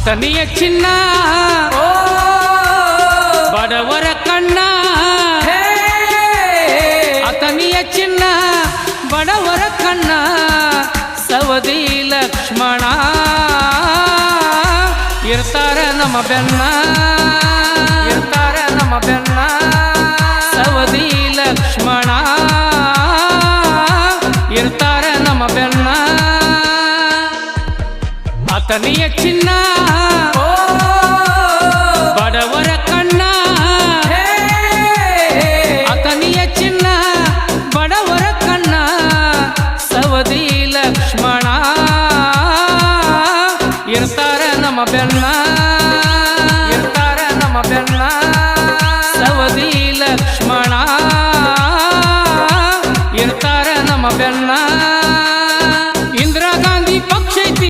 ಆತನಿಯ ಚಿನ್ನ ಬಡವರ ಕಣ್ಣ ಆತನಿಯ ಚಿನ್ನ ಬಡವರ ಕಣ್ಣ ಸವದಿ ಲಕ್ಷ್ಮಣ ಇರ್ತಾರ ನಮ್ಮ ಬೆನ್ನ ಇರ್ತಾರ ನಮ್ಮ ಬೆನ್ನ ಸವದಿ ಲಕ್ಷ್ಮಣ ಇರ್ತಾರ ನಮ್ಮ ಬೆನ್ನ ಆತನಿಯ ಚಿನ್ನ ಬಡವರ ಕಣ್ಣ ಆತನಿಯ ಚಿನ್ನ ಬಡವರ ಕಣ್ಣ ಸವದಿ ಲಕ್ಷ್ಮಣ ಇರ್ತಾರ ನಮ್ಮ ಬೆನ್ನ ಇರ್ತಾರ ನಮ್ಮ ಬೆನ್ನ ಸವದಿ ಲಕ್ಷ್ಮಣ ಇರ್ತಾರ ನಮ್ಮ ಬೆನ್ನ